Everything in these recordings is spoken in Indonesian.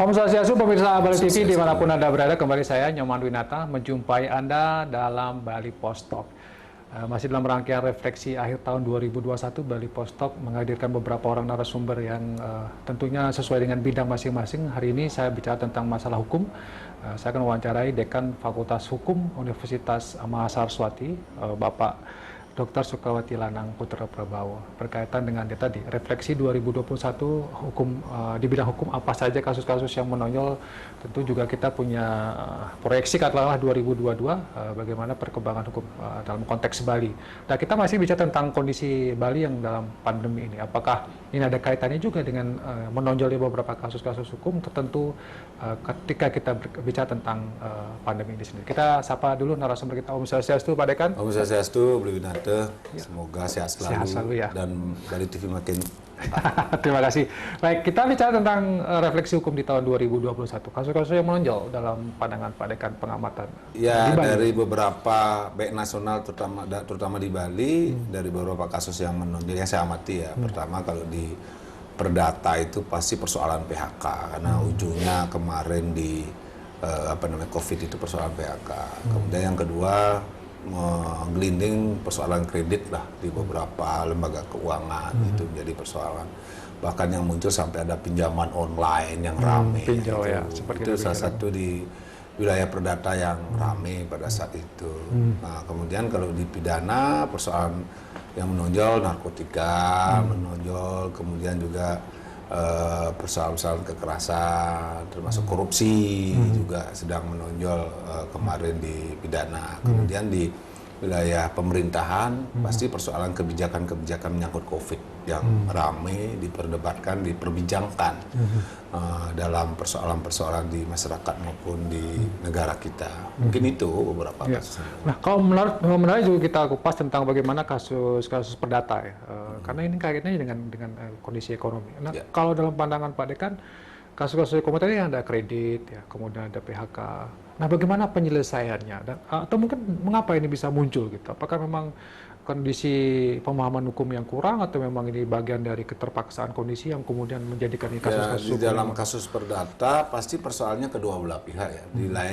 Om Swastiastu, pemirsa Bali TV Swastiastu. dimanapun Anda berada, kembali saya Nyoman Winata menjumpai Anda dalam Bali Post Talk. Masih dalam rangkaian refleksi akhir tahun 2021, Bali Post Talk menghadirkan beberapa orang narasumber yang tentunya sesuai dengan bidang masing-masing. Hari ini saya bicara tentang masalah hukum. Saya akan wawancarai Dekan Fakultas Hukum Universitas Mahasaraswati, Bapak Dr. Sukawati Lanang Putra Prabawa, berkaitan dengan tadi refleksi 2021 hukum, di bidang hukum apa saja kasus-kasus yang menonjol. Tentu juga kita punya proyeksi katakanlah 2022 bagaimana perkembangan hukum dalam konteks Bali. Nah, kita masih bicara tentang kondisi Bali yang dalam pandemi ini. Apakah ini ada kaitannya juga dengan menonjolnya beberapa kasus-kasus hukum tertentu ketika kita bicara tentang pandemi ini sendiri. Kita sapa dulu narasumber kita. Om Swastiastu, Pak Dekan. Om Swastiastu, Beli Winata. Semoga sehat selalu ya. Dan Bali TV makin. Terima kasih. Baik, kita bicara tentang refleksi hukum di tahun 2021. Kasus-kasus yang menonjol dalam pandangan Pak Dekan pengamatan. Ya, dari beberapa baik nasional terutama di Bali, dari beberapa kasus yang menonjol yang saya amati ya. Pertama, kalau di Perdata itu pasti persoalan PHK karena ujungnya kemarin di COVID itu persoalan PHK. Kemudian yang kedua, menggelinding persoalan kredit lah di beberapa lembaga keuangan itu menjadi persoalan. Bahkan yang muncul sampai ada pinjaman online yang ramai. Pinjol ya, itu salah satu di wilayah Perdata yang ramai pada saat itu. Nah, kemudian kalau di pidana persoalan yang menonjol narkotika, menonjol kemudian juga persoalan-persoalan kekerasan, termasuk korupsi juga sedang menonjol kemarin di pidana. Kemudian di wilayah pemerintahan pasti persoalan kebijakan-kebijakan menyangkut COVID yang ramai diperdebatkan, diperbincangkan dalam persoalan-persoalan di masyarakat maupun di negara kita. Mungkin itu beberapa kasus. Nah, kalau menarik juga kita kupas tentang bagaimana kasus-kasus perdata ya, karena ini kaitannya dengan kondisi ekonomi. Nah, kalau dalam pandangan Pak Dekan, kasus-kasus ekonomi tadi ada kredit, ya, kemudian ada PHK. Nah, bagaimana penyelesaiannya? Dan, atau mungkin mengapa ini bisa muncul gitu? Apakah memang kondisi pemahaman hukum yang kurang atau memang ini bagian dari keterpaksaan kondisi yang kemudian menjadikan ini kasus-kasus di dalam kasus perdata pasti persoalannya kedua belah pihak ya.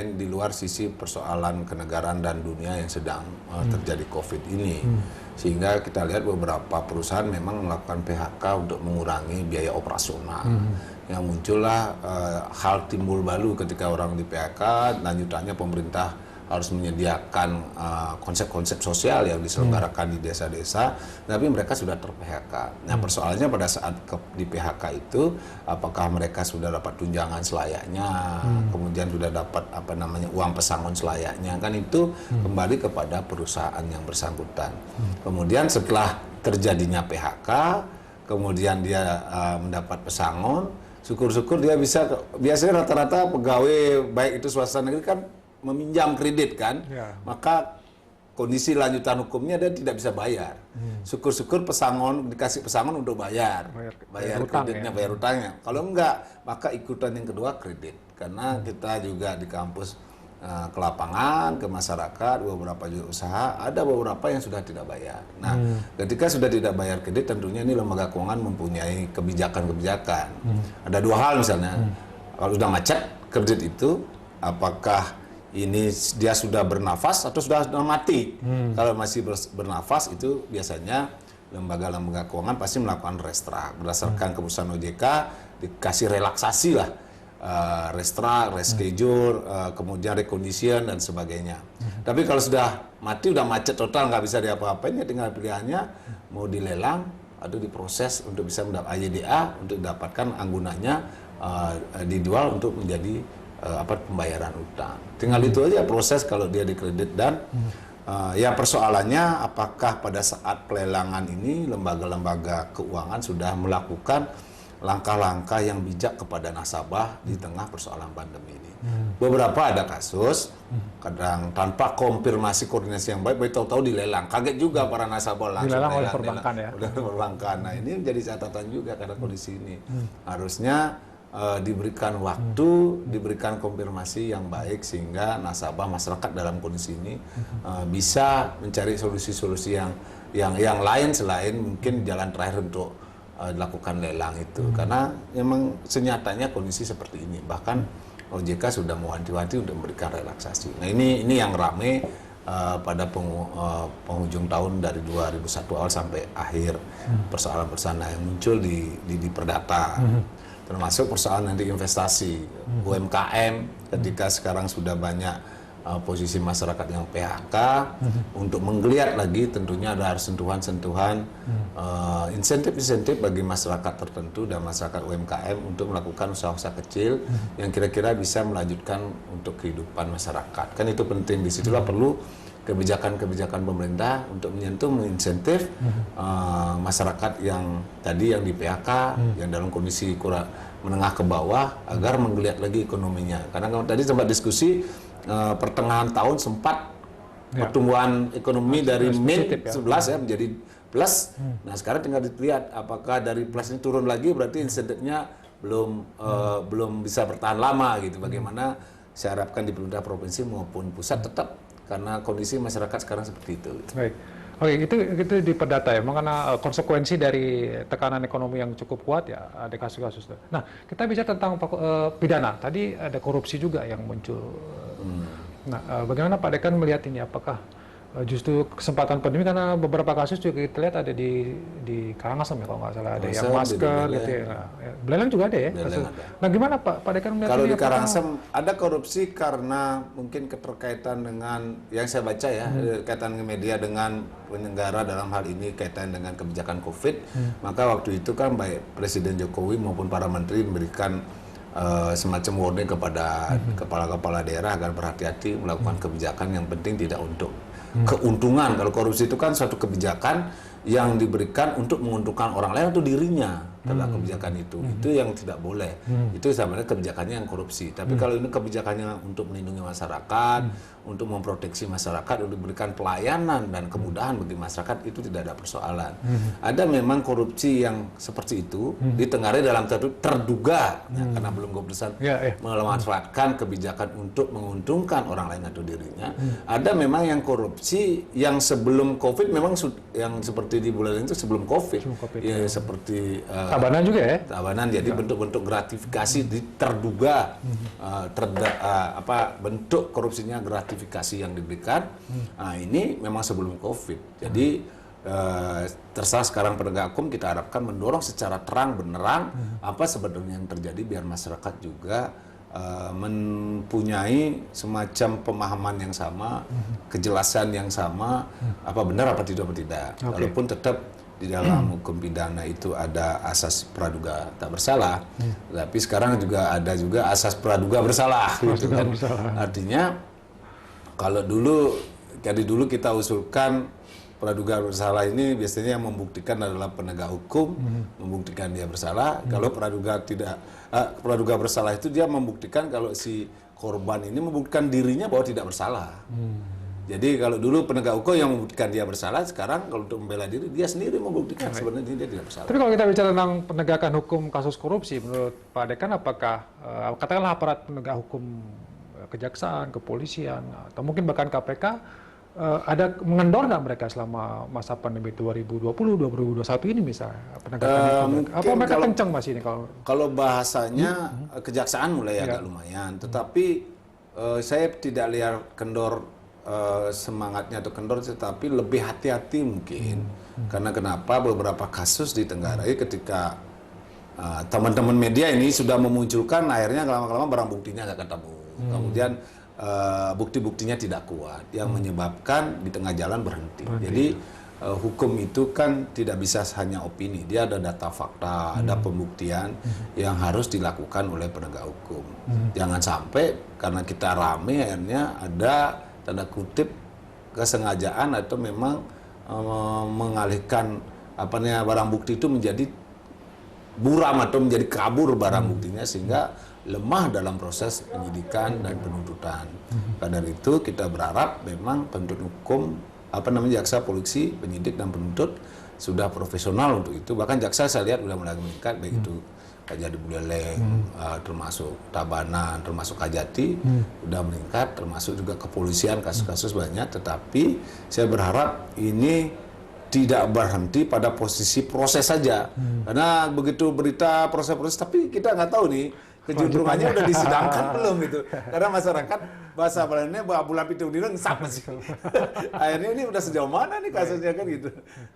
Di luar sisi persoalan kenegaraan dan dunia yang sedang terjadi COVID ini. Sehingga kita lihat beberapa perusahaan memang melakukan PHK untuk mengurangi biaya operasional. Yang muncullah hal timbul baru ketika orang di PHK, lanjutannya pemerintah harus menyediakan konsep-konsep sosial yang diselenggarakan di desa-desa, tapi mereka sudah ter-PHK. Nah, persoalannya pada saat di PHK itu, apakah mereka sudah dapat tunjangan selayaknya, kemudian sudah dapat uang pesangon selayaknya, kan itu kembali kepada perusahaan yang bersangkutan. Kemudian setelah terjadinya PHK, kemudian dia mendapat pesangon, syukur-syukur dia bisa, biasanya rata-rata pegawai baik itu swasta negeri kan meminjam kredit kan, maka kondisi lanjutan hukumnya dia tidak bisa bayar. Syukur-syukur pesangon dikasih pesangon untuk bayar kreditnya, bayar utangnya. Kalau enggak, maka ikutan yang kedua kredit. Karena kita juga di kampus ke lapangan, ke masyarakat, beberapa juga usaha, ada beberapa yang sudah tidak bayar. Nah, ketika sudah tidak bayar kredit, tentunya ini lembaga keuangan mempunyai kebijakan-kebijakan. Ada dua hal misalnya, kalau sudah macet kredit itu, apakah ini dia sudah bernafas atau sudah mati? Kalau masih bernafas itu biasanya lembaga-lembaga keuangan pasti melakukan restrak berdasarkan keputusan OJK, dikasih relaksasi lah, restrak, reschedule, kemudian recondition dan sebagainya. Tapi kalau sudah mati, udah macet total, nggak bisa diapa-apain, ya tinggal pilihannya mau dilelang atau diproses untuk bisa mendapat AYDA untuk dapatkan anggunanya, dijual untuk menjadi pembayaran utang. Tinggal itu aja proses kalau dia dikredit. Dan ya persoalannya apakah pada saat pelelangan ini lembaga-lembaga keuangan sudah melakukan langkah-langkah yang bijak kepada nasabah di tengah persoalan pandemi ini. Beberapa ada kasus kadang tanpa konfirmasi koordinasi yang baik tahu-tahu dilelang. Kaget juga para nasabah langsung dilelang oleh perbankan ya. Oleh perbankan. Nah, ini menjadi catatan juga karena kondisi ini. Harusnya diberikan waktu, diberikan konfirmasi yang baik sehingga nasabah masyarakat dalam kondisi ini bisa mencari solusi-solusi yang lain selain mungkin jalan terakhir untuk dilakukan lelang itu karena memang senyatanya kondisi seperti ini. Bahkan OJK sudah mewanti-wanti untuk memberikan relaksasi. Nah ini yang ramai pada penghujung tahun dari 2001 awal sampai akhir persoalan-persoalan yang muncul di perdata, termasuk persoalan nanti investasi UMKM ketika sekarang sudah banyak posisi masyarakat yang PHK untuk menggeliat lagi tentunya ada harus sentuhan-sentuhan insentif-insentif bagi masyarakat tertentu dan masyarakat UMKM untuk melakukan usaha-usaha kecil yang kira-kira bisa melanjutkan untuk kehidupan masyarakat. Kan itu penting, disitulah perlu kebijakan-kebijakan pemerintah untuk menyentuh, menginsentif masyarakat yang tadi yang di PHK, yang dalam kondisi kurang menengah ke bawah agar menggeliat lagi ekonominya. Karena kalau tadi sempat diskusi pertengahan tahun sempat pertumbuhan ekonomi dari Mei 11 ya menjadi plus. Nah sekarang tinggal dilihat apakah dari plus ini turun lagi, berarti insentifnya belum bisa bertahan lama gitu. Bagaimana saya harapkan di pemerintah provinsi maupun pusat tetap, karena kondisi masyarakat sekarang seperti itu. Baik. Oke, itu di perdata ya, karena konsekuensi dari tekanan ekonomi yang cukup kuat ya, ada kasus-kasus. Nah, kita bicara tentang pidana. Tadi ada korupsi juga yang muncul. Nah, bagaimana Pak Dekan melihat ini? Apakah justru kesempatan pandemi, karena beberapa kasus juga kita lihat ada di Karangasem ya kalau nggak salah, ada yang masker gitu ya. Belelang juga ada ya. Nah, gimana Pak Dekan melihat kalau ini? Kalau di Karangasem ada korupsi karena mungkin keterkaitan dengan yang saya baca ya, kaitan media dengan penyelenggara dalam hal ini kaitan dengan kebijakan COVID. Maka waktu itu kan baik Presiden Jokowi maupun para menteri memberikan semacam warning kepada kepala-kepala daerah agar berhati-hati melakukan kebijakan yang penting tidak untuk keuntungan. Kalau korupsi itu kan suatu kebijakan yang diberikan untuk menguntungkan orang lain atau dirinya terhadap kebijakan itu. Itu yang tidak boleh. Itu sebenarnya kebijakannya yang korupsi. Tapi kalau ini kebijakannya untuk melindungi masyarakat, untuk memproteksi masyarakat, untuk memberikan pelayanan dan kemudahan bagi masyarakat, itu tidak ada persoalan. Ada memang korupsi yang seperti itu ditengarai dalam terduga karena belum keputusan memanfaatkan kebijakan untuk menguntungkan orang lain atau dirinya. Ada memang yang korupsi yang sebelum COVID, memang yang seperti di bulan itu sebelum COVID, ya, seperti Tabanan juga ya? Tabanan, jadi bentuk-bentuk gratifikasi terduga bentuk korupsinya gratifikasi yang diberikan. Nah, ini memang sebelum COVID. Jadi terserah sekarang penegak hukum kita harapkan mendorong secara terang benerang apa sebenarnya yang terjadi biar masyarakat juga mempunyai semacam pemahaman yang sama, kejelasan yang sama, apa benar apa tidak. Walaupun tetap di dalam hukum pidana itu ada asas praduga tak bersalah, tapi sekarang juga ada asas praduga bersalah. Gitu kan. Artinya kalau dulu kita usulkan praduga bersalah ini biasanya yang membuktikan adalah penegak hukum, membuktikan dia bersalah. Kalau praduga bersalah itu dia membuktikan kalau si korban ini membuktikan dirinya bahwa tidak bersalah. Jadi kalau dulu penegak hukum yang membuktikan dia bersalah, sekarang kalau untuk membela diri dia sendiri membuktikan sebenarnya dia tidak bersalah. Tapi kalau kita bicara tentang penegakan hukum kasus korupsi, menurut Pak Dekan apakah katakanlah aparat penegak hukum kejaksaan, kepolisian, atau mungkin bahkan KPK ada mengendor nggak mereka selama masa pandemi 2020-2021 ini misalnya penegakan hukum? Apa mereka kencang masih ini kalau bahasanya kejaksaan mulai agak lumayan, tetapi saya tidak lihat kendor semangatnya atau kendor, tetapi lebih hati-hati mungkin. Karena kenapa beberapa kasus ditenggarai ketika teman-teman media ini sudah memunculkan, akhirnya lama-lama barang buktinya nggak ketemu. Kemudian bukti-buktinya tidak kuat, yang menyebabkan di tengah jalan berhenti. Jadi hukum itu kan tidak bisa hanya opini, dia ada data fakta, ada pembuktian yang harus dilakukan oleh penegak hukum. Jangan sampai karena kita rame akhirnya ada tanda kutip kesengajaan atau memang mengalihkan barang bukti itu menjadi buram atau menjadi kabur barang buktinya sehingga lemah dalam proses penyidikan dan penuntutan. Karena itu kita berharap memang penuntut hukum jaksa, polisi, penyidik dan penuntut sudah profesional untuk itu. Bahkan jaksa saya lihat sudah mulai meningkat, baik itu Kajati Buleleng, termasuk Tabanan, termasuk Kajati sudah meningkat, termasuk juga kepolisian kasus-kasus banyak. Tetapi saya berharap ini tidak berhenti pada posisi proses saja. Karena begitu berita proses-proses, tapi kita nggak tahu nih kecenderungannya udah disidangkan belum gitu. Karena masyarakat bahasa lainnya bulan pitung dina ngesap sih. Akhirnya ini udah sejauh mana nih kasusnya kan gitu.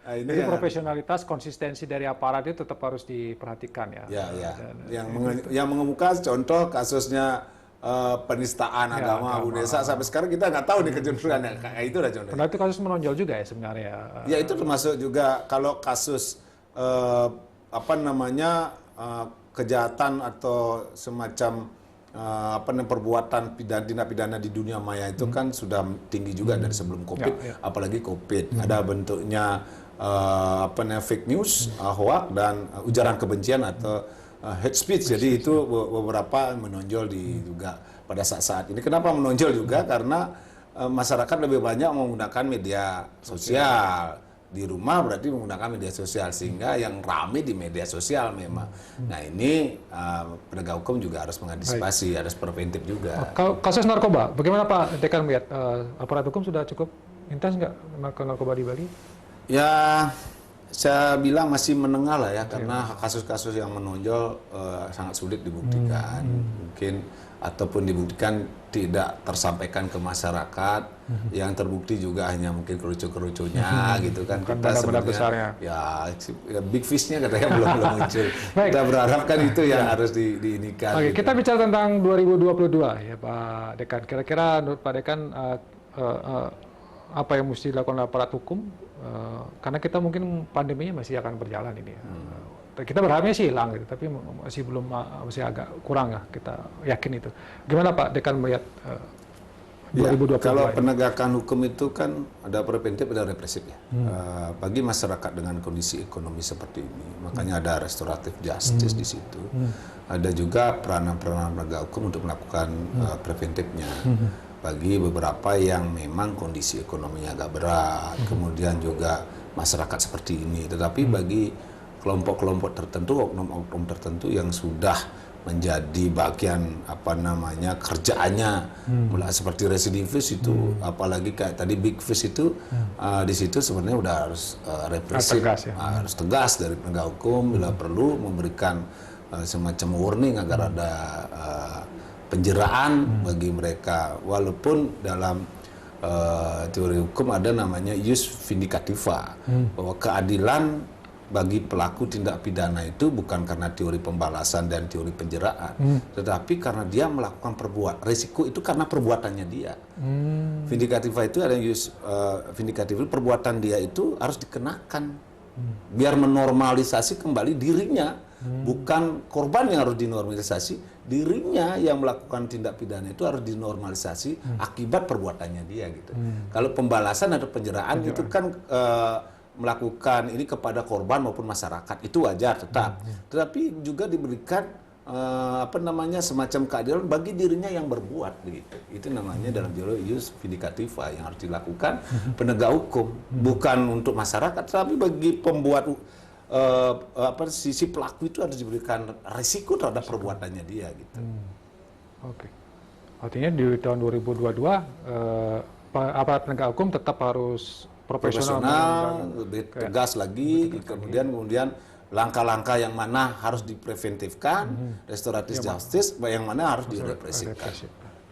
Nah, ini Jadi profesionalitas, konsistensi dari aparat itu tetap harus diperhatikan ya. Ya. Yang mengemuka contoh kasusnya penistaan agama Abu Desa sampai sekarang kita nggak tahu nih kecenderungannya. Kayak itu lah contohnya. Padahal itu kasus menonjol juga ya sebenarnya. Ya itu termasuk juga kalau kasus kejahatan atau semacam perbuatan tindak pidana di dunia maya itu kan sudah tinggi juga dari sebelum COVID, apalagi COVID. Ada bentuknya fake news, hoax dan ujaran kebencian atau hate speech. Jadi itu beberapa menonjol juga pada saat-saat ini. Kenapa menonjol juga? Karena masyarakat lebih banyak menggunakan media sosial. Di rumah berarti menggunakan media sosial, sehingga yang ramai di media sosial memang. Nah ini penegak hukum juga harus mengantisipasi, harus preventif juga. Kasus narkoba, bagaimana Pak Dekan melihat aparat hukum sudah cukup intens nggak narkoba di Bali? Ya, saya bilang masih menengah lah ya, karena kasus-kasus yang menonjol sangat sulit dibuktikan. Mungkin ataupun dibuktikan tidak tersampaikan ke masyarakat, yang terbukti juga hanya mungkin kerucu-kerucunya gitu kan. Bukan benda-benda besarnya. Ya big fish-nya katanya belum muncul. Kita berharap kan itu yang harus diinikan. Oke, gitu. kita bicara tentang 2022 ya Pak Dekan. Kira-kira menurut Pak Dekan apa yang mesti dilakukan oleh aparat hukum? Karena kita mungkin pandeminya masih akan berjalan ini. Kita berharapnya sih hilang gitu, tapi masih agak kurang ya, kita yakin itu. Gimana Pak Dekan melihat 2022? Kalau penegakan hukum itu kan ada preventif, ada represif ya. Bagi masyarakat dengan kondisi ekonomi seperti ini, makanya ada restoratif justice di situ. Ada juga peranan-peranan penegak hukum untuk melakukan preventifnya. Bagi beberapa yang memang kondisi ekonominya agak berat, kemudian juga masyarakat seperti ini. Tetapi bagi kelompok-kelompok tertentu, oknum-oknum tertentu yang sudah menjadi bagian kerjaannya, mulai seperti residivis itu, apalagi kayak tadi big fish itu, di situ sebenarnya udah harus represif, harus tegas dari penegak hukum, bila perlu memberikan semacam warning agar ada penjeraan bagi mereka, walaupun dalam teori hukum ada namanya ius vindicativa, bahwa keadilan bagi pelaku tindak pidana itu bukan karena teori pembalasan dan teori penjeraan, tetapi karena dia melakukan resiko itu karena perbuatannya dia. Vindicativa itu ada ius vindicativa, perbuatan dia itu harus dikenakan biar menormalisasi kembali dirinya, bukan korban yang harus dinormalisasi, dirinya yang melakukan tindak pidana itu harus dinormalisasi akibat perbuatannya dia gitu. Kalau pembalasan atau penjeraan itu kan melakukan ini kepada korban maupun masyarakat itu wajar tetap, tetapi juga diberikan semacam keadilan bagi dirinya yang berbuat begitu. Itu namanya dalam teori ius vindicativa yang harus dilakukan penegak hukum, bukan untuk masyarakat, tetapi bagi pembuat sisi pelaku itu harus diberikan risiko terhadap perbuatannya dia gitu. Oke. Artinya di tahun 2022 aparat penegak hukum tetap harus profesional, lebih tegas lagi, kemudian langkah-langkah yang mana harus dipreventifkan, restoratif justice, yang mana harus direpresifkan.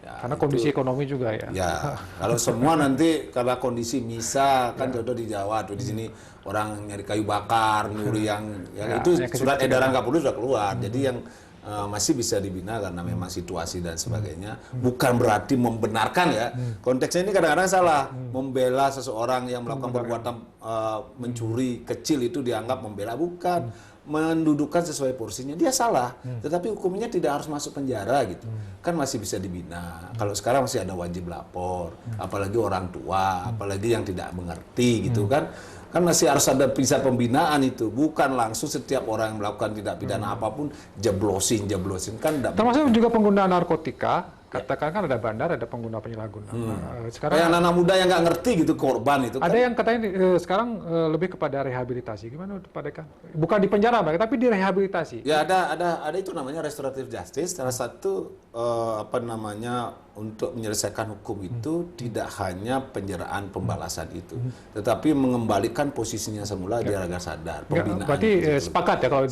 Ya, karena kondisi ekonomi juga ya. Ya, kalau semua nanti karena kondisi misa kan contoh di Jawa tuh di sini orang nyari kayu bakar, nyuri itu surat edaran Kapolri sudah keluar. Jadi yang masih bisa dibina karena memang situasi dan sebagainya. Bukan berarti membenarkan ya. Konteksnya ini kadang-kadang salah. Membela seseorang yang melakukan perbuatan mencuri kecil itu dianggap membela, bukan. Mendudukan sesuai porsinya, dia salah. Tetapi hukumnya tidak harus masuk penjara gitu. Kan masih bisa dibina. Kalau sekarang masih ada wajib lapor, apalagi orang tua, apalagi yang tidak mengerti gitu kan. Kan masih harus ada bisa pembinaan itu, bukan langsung setiap orang yang melakukan tindak pidana apapun jeblosin kan. Termasuk juga penggunaan narkotika, katakan kan ada bandar, ada pengguna penyalahguna. Sekarang yang anak muda yang nggak ngerti gitu, korban itu. Ada yang katanya sekarang lebih kepada rehabilitasi. Gimana Pak Dekan? Bukan di penjara, tapi direhabilitasi. Ya ada itu namanya restoratif justice. Salah satu untuk menyelesaikan hukum itu tidak hanya penjeraan pembalasan itu, tetapi mengembalikan posisinya semula dia agar sadar. Pembinaan. Berarti sepakat ya kalau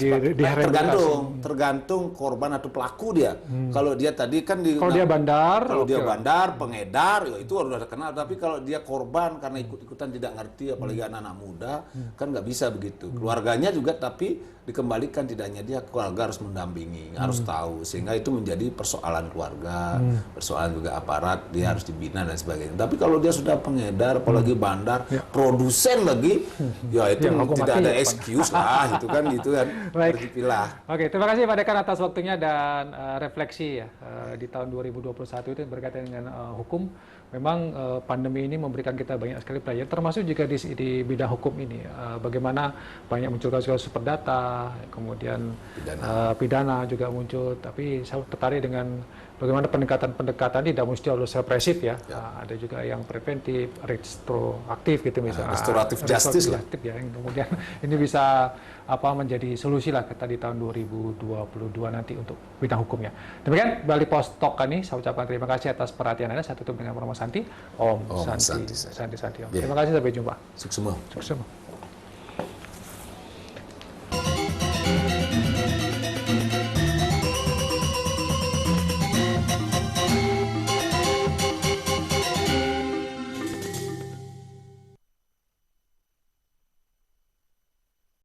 tergantung korban atau pelaku dia. Kalau dia tadi kan kalau dia bandar, dia bandar, pengedar, ya itu harus terkenal. Tapi kalau dia korban karena ikut-ikutan tidak ngerti, apalagi anak-anak muda, kan nggak bisa begitu. Keluarganya juga tapi dikembalikan, tidak hanya dia, keluarga harus mendampingi, harus tahu, sehingga itu menjadi persoalan keluarga, persoalan juga aparat, dia harus dibina dan sebagainya. Tapi kalau dia sudah pengedar, apalagi bandar, produsen lagi, ya itu tidak ada excuse lah, itu kan harus dipilah. Oke, terima kasih Pak Dekan atas waktunya dan refleksi ya di tahun 2021 itu berkaitan dengan hukum. Memang pandemi ini memberikan kita banyak sekali pelajaran, termasuk juga di bidang hukum ini. Bagaimana banyak muncul kasus perdata, kemudian pidana juga muncul. Tapi saya tertarik dengan bagaimana pendekatan tidak mesti harus represif ya. Ada juga yang preventif, retroaktif gitu misalnya. Restoratif justice lah. Ya, yang kemudian ini bisa menjadi solusi lah kita di tahun 2022 nanti untuk bidang hukumnya. Demikian Bali Post Talk kali ini. Saya ucapkan terima kasih atas perhatian Anda. Saya tutup dengan Romo Santi. Om Santi. Terima kasih, sampai jumpa. Sukses semua. Sukses semua.